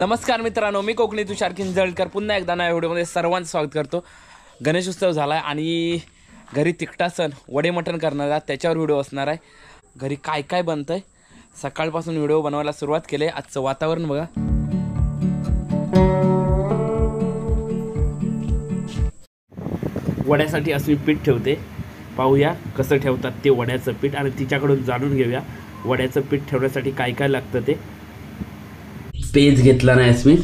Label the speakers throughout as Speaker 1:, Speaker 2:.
Speaker 1: नमस्कार मित्रांनो, मी कोकणी तुषार किंजळकर पुन्हा एकदा नव्या व्हिडिओमध्ये सर्वांचं स्वागत करतो. गणेश उत्सव झाला आहे आणि घरी तिखटा सण वडे मटण करणार आहे, त्याच्यावर व्हिडिओ असणार आहे. घरी काय काय बनतं आहे सकाळपासून व्हिडिओ बनवायला सुरुवात केली आहे. आजचं वातावरण बघा. वड्यासाठी असं पीठ ठेवते, पाहूया कसं ठेवतात ते वड्याचं पीठ आणि तिच्याकडून जाणून घेऊया वड्याचं पीठ ठेवण्यासाठी काय काय लागतं ते. पेज घेतला ना यास्मिन,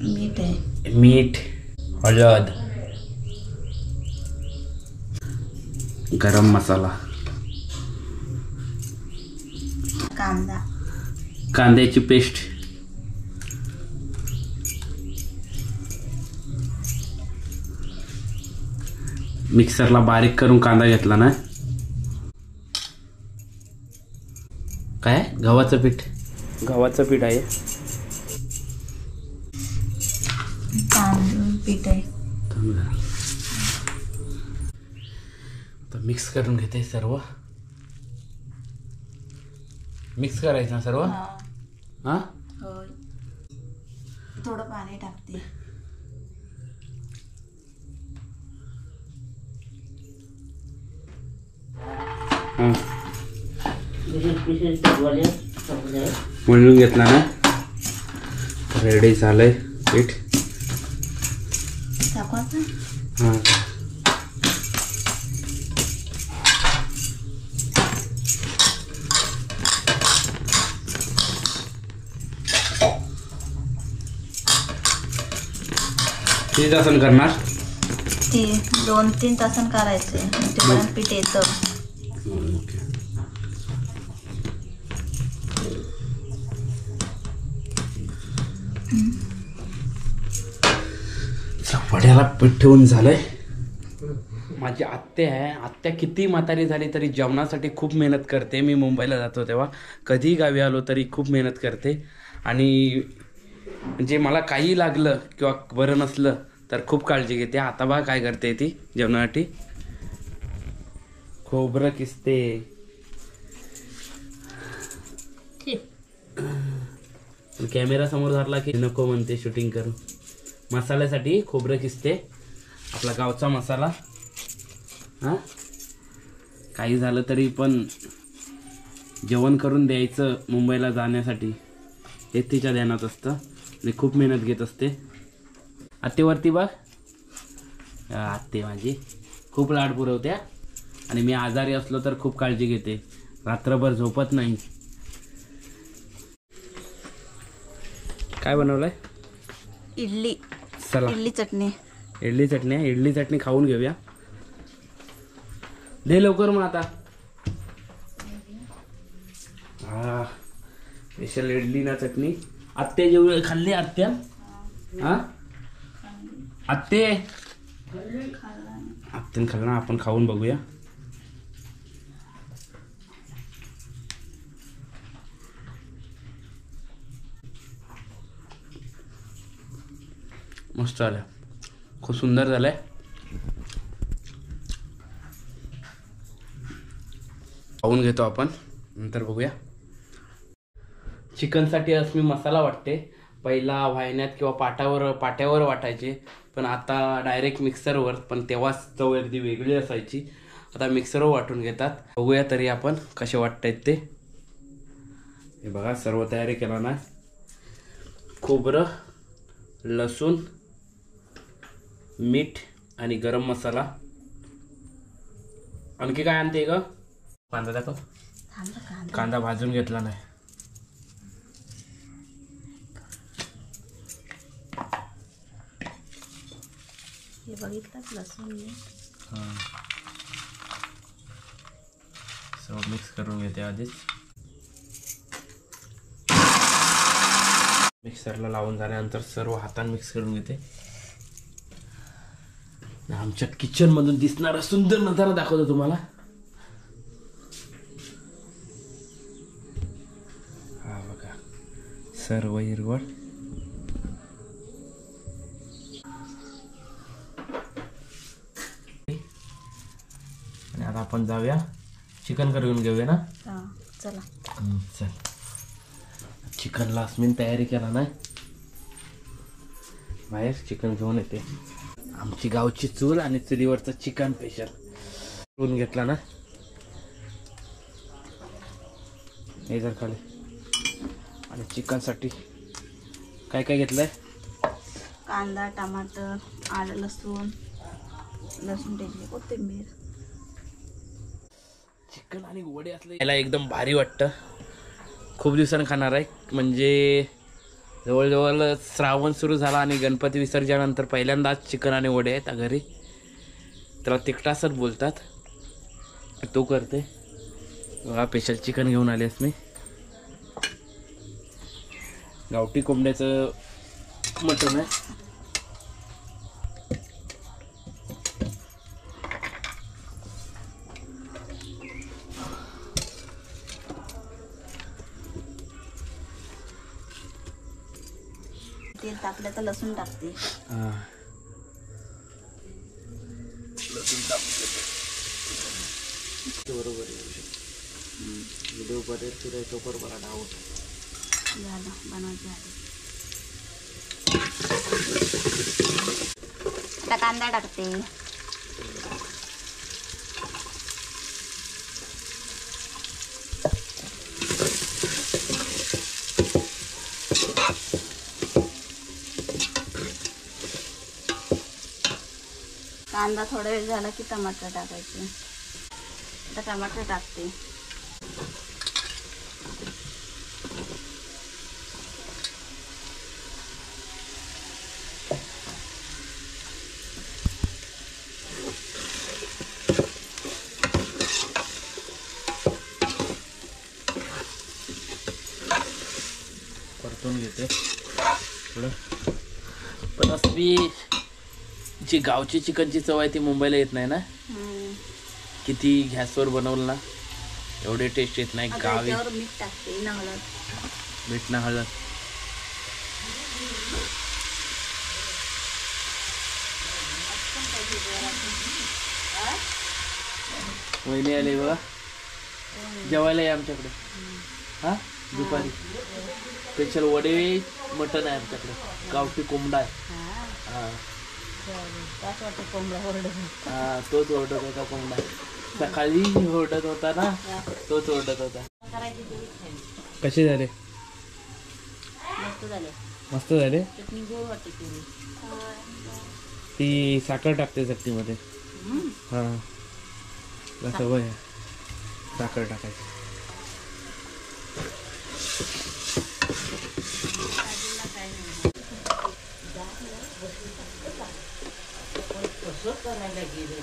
Speaker 2: मीठ आहे,
Speaker 1: मीठ, हळद, गरम मसाला,
Speaker 2: कांदा,
Speaker 1: कांद्याची पेस्ट, मिक्सरला बारीक करून कांदा घेतला ना. काय गव्हाचं पीठ, गव्हाचं पीठ आहे,
Speaker 2: तांदूळ पीठ आहे.
Speaker 1: तर मिक्स करून घेते सर्व. मिक्स करायचं ना सर्व. हा
Speaker 2: होय, थोडं पाणी टाकते.
Speaker 1: मळून घेतला ना, रेडी झालंय पीठ.
Speaker 2: टाकायचं.
Speaker 1: हां, किती तासानं करणार?
Speaker 2: ते 2-3 तासांनी करायचे, तेपर्यंत पीठ येतं.
Speaker 1: वड्याला पीठ ठेवून झालंय. माझी आत्या आहे, आत्या किती म्हातारी झाली तरी जेवणासाठी खूप मेहनत करते. मी मुंबईला जातो तेव्हा कधी गावी आलो तरी खूप मेहनत करते. आणि म्हणजे मला काही लागलं किंवा बरं नसलं तर खूप काळजी घेते. आता बघा काय करते ती जेवणासाठी. खोबरं किसते, कॅमेरा समोर धरला की नको म्हणते शूटिंग करू. मसाल्यासाठी खोबरं किसते, आपला गावचा मसाला. हां, काही झालं तरी पण जेवण करून द्यायचं मुंबईला जाण्यासाठी हे तिच्या ध्यानात असतं आणि खूप मेहनत घेत असते. आत्तेवरती बघ, आत्ते माझी खूप लाड पुरवत्या आणि मी आजारी असलो तर खूप काळजी घेते, रात्रभर झोपत नाही. काय बनवलंय?
Speaker 2: इडली.
Speaker 1: चला,
Speaker 2: इडली चटणी.
Speaker 1: इडली चटणी आहे. इडली चटणी खाऊन घेऊया. दे लवकर मग आता. हा, स्पेशल इडली ना चटणी. आत्ते जेवढी खाल्ली आत्या? हा, आत्ते आत्याने खाल्लं ना, आपण खाऊन बघूया. मस्त झालं, खूप सुंदर झालंय. खाऊन घेतो आपण, नंतर बघूया. चिकनसाठी असं मी मसाला वाटते. पहिला वाहिन्यात किंवा पाट्यावर वाटायचे, पण आता डायरेक्ट मिक्सरवर. पण तेव्हाच चव अगदी वेगळी असायची. आता मिक्सरवर वाटून घेतात. बघूया तरी आपण कसे वाटतायत ते. हे बघा, सर्व तयारी केला ना. खोबरं, लसूण, मीठ आणि गरम मसाला. आणखी काय आणते ग? कांदा दाखव. कांदा भाजून घेतला नाही.
Speaker 2: हे बघितलं लसूण.
Speaker 1: हां, सर्व मिक्स करून घेते आधीच. मिक्सरला लावून झाल्यानंतर सर्व हाताने मिक्स करून घेते. आमच्या किचन मधून दिसणारा सुंदर नजारा दाखवतो तुम्हाला. हा बघा, सर्व हिरवळ. आणि आता आपण जाऊया चिकन करून घेऊया ना.
Speaker 2: चला.
Speaker 1: चल. चिकनला अस्मिन तयारी केला नाही, बाहेर चिकन घेऊन येते. आमची गावची चूल आणि चुलीवरचं चिकन स्पेशल करून घेतला ना. हे जर खाली आणि चिकनसाठी काय काय घेतलंय?
Speaker 2: कांदा, टमाटर, आलं, लसूण टेकली, कोथिंबीर.
Speaker 1: चिकन आणि वडे असले याला एकदम भारी वाटतं. खूप दिवसांनी खाणार आहे. म्हणजे जवळजवळ श्रावण सुरू झाला आणि गणपती विसर्जनानंतर पहिल्यांदाच चिकन आणि वडे आहेत घरी. त्याला तिखटासच बोलतात. तो करते बघा. स्पेशल चिकन घेऊन आलेस मी. गावठी कोंबड्याचं मटण आहे.
Speaker 2: तेल टाकलं तर लसूण टाकते.
Speaker 1: लसूण टाकते बरोबर. व्हिडिओ बरेच फिरायचो बरोबर आहोत.
Speaker 2: झालं बनवायची आधी. आता कांदा टाकते. कांदा थोडा वेळ झाला की टमाटर टाकायचे. आता टमाटर टाकते.
Speaker 1: परतून घेते थोडं. पण असं जी गावची चिकनची चव आहे ती मुंबईला येत नाही ना. किती गॅसवर बनवलं ना एवढे टेस्ट येत नाही. गावी
Speaker 2: मीठ टाकते ना, हळद.
Speaker 1: मीठ ना हळद. वहिनी आले बघा जेवायला आहे आमच्याकडे. हा दुपारी स्पेशल वडे मटण आहे आमच्याकडे. गावठी कोंबडा आहे. हा तोच ओरडत होता कोंबडा. सकाळी ओरडत होता ना, तोच ओरडत होता. कसे झाले? मस्त झाले. ती साखर टाकते चटणीमध्ये. हा सवय साखर टाकायची.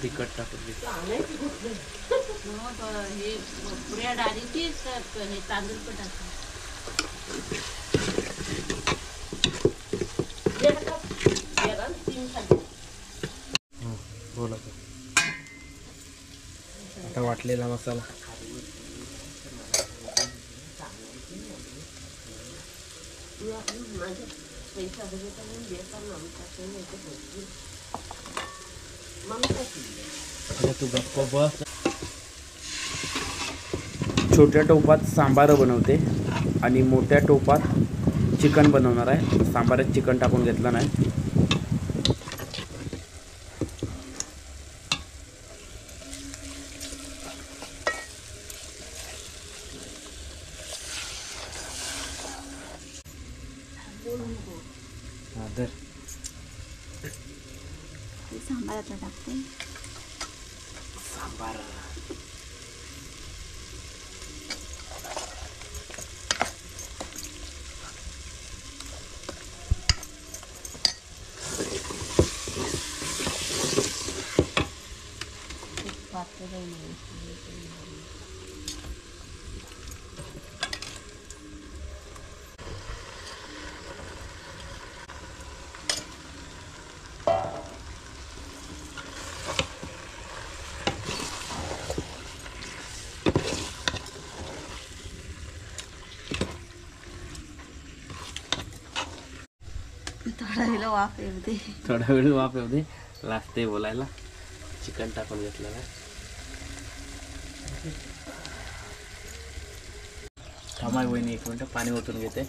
Speaker 1: तिखट टाकून बोला. आता वाटलेला मसाला तू गप्प बस. छोट्या टोपात सांबार बनवते आणि मोठ्या टोपात चिकन बनवणार आहे. सांबारात चिकन टाकून घेतलं नाही.
Speaker 2: सांबारात टाकते.
Speaker 1: सांबार थोडा वेळ वाफ येऊ दे. लागते बोलायला. चिकन टाकून घेतलं ना. थांबा वहिनी एक मिनटं, पाणी ओतून घेते.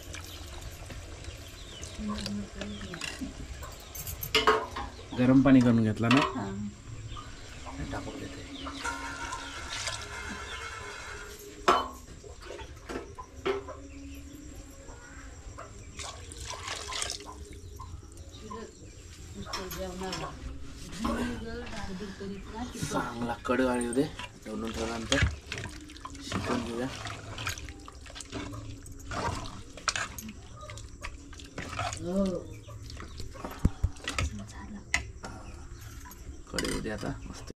Speaker 1: गरम पाणी करून घेतला ना, टाकून देते. चांगला कडू आळी होते, ठेवून ठेवल्यानंतर शिकून घेऊया. कडे होते आता मस्त.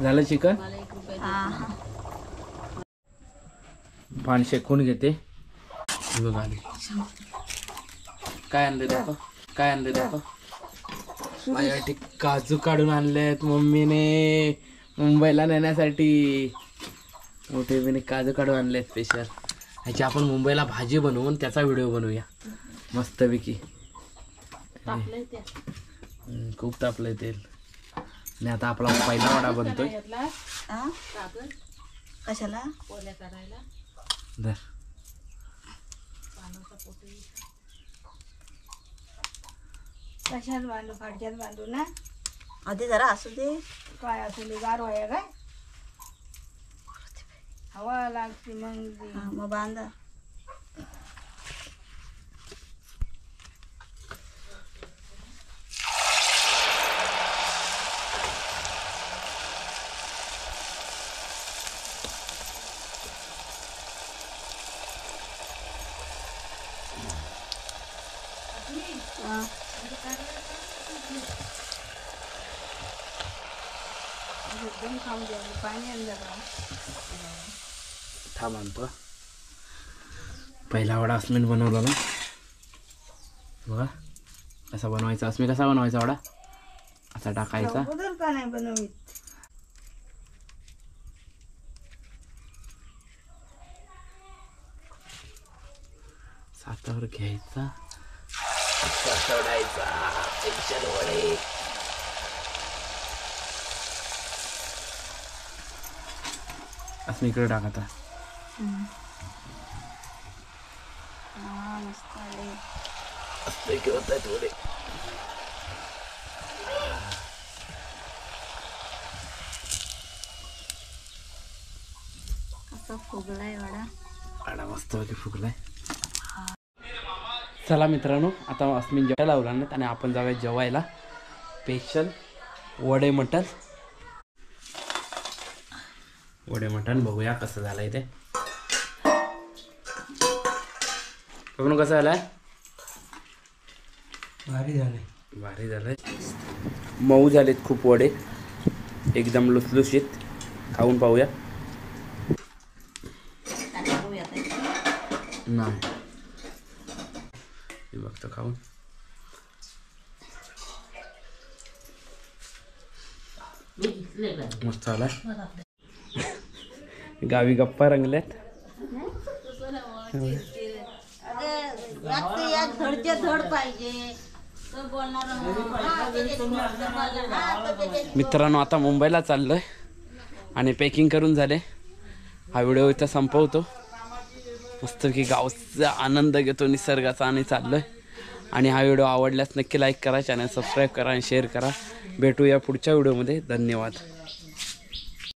Speaker 1: झालं चिकन. पाणी शेकून घेते. बघा काय आणले दाखव, काय आणले दाखव. माझ्यासाठी काजू काढून आणलेत मम्मीने मुंबईला नेण्यासाठी. मोठे बिने काजू काढून आणलेत स्पेशल. ह्याची आपण मुंबईला भाजी बनवून त्याचा व्हिडिओ बनवूया मस्तपैकी. खूप तापलंय तेल. आणि आता आपला पहिला वडा बनतोय.
Speaker 2: कशाला
Speaker 1: धर.
Speaker 3: कशात बांधू, फाडक्यात बांधू ना.
Speaker 2: आधी जरा असू दे.
Speaker 3: काय असू दे, गार व्हाया काय हवा लागते मग.
Speaker 2: मग बांधा.
Speaker 3: एकदम खाऊन द्या, पाणी अंदर.
Speaker 1: थांब आणतो. पहिला वडा अस्मिन बनवला ना. बघा कसा बनवायचा. अस्मी कसा बनवायचा वडा. असा टाकायचा.
Speaker 3: बदल का नाही बनवीत.
Speaker 1: सातावर घ्यायचा, सोडायचा. स्पेशल वडे. अस्मी इकडे टाक आता.
Speaker 2: मस्त आले.
Speaker 1: मस्त होत आहेत वडे.
Speaker 2: असा फुगलाय वडा.
Speaker 1: वडा मस्त फुगलाय. चला मित्रांनो, आता अस्मिन जेवायला लावला ना आणि आपण जाऊया जेवायला. स्पेशल वडे मटण. वडे मटण बघूया कसं झालंय ते. बघून कसं झालंय.
Speaker 3: भारी झाले.
Speaker 1: भारी झालंय. मऊ झालेत खूप वडे, एकदम लुसलुशीत. खाऊन पाहूया. नाही बघतो खाऊन. मस्त झालाय. गावी गप्पा रंगल्यात.
Speaker 2: धडचे धड पाहिजे.
Speaker 1: मित्रांनो आता मुंबईला चाललोय आणि पॅकिंग करून झाले. हा व्हिडिओ इथं संपवतो. मस्त की गावचा आनंद घेतो, निसर्गाचा, आणि चाललोय. आणि हा व्हिडिओ आवडल्यास नक्की लाईक करा, चॅनल सबस्क्राईब करा आणि शेअर करा. भेटूया पुढच्या व्हिडिओमध्ये. धन्यवाद.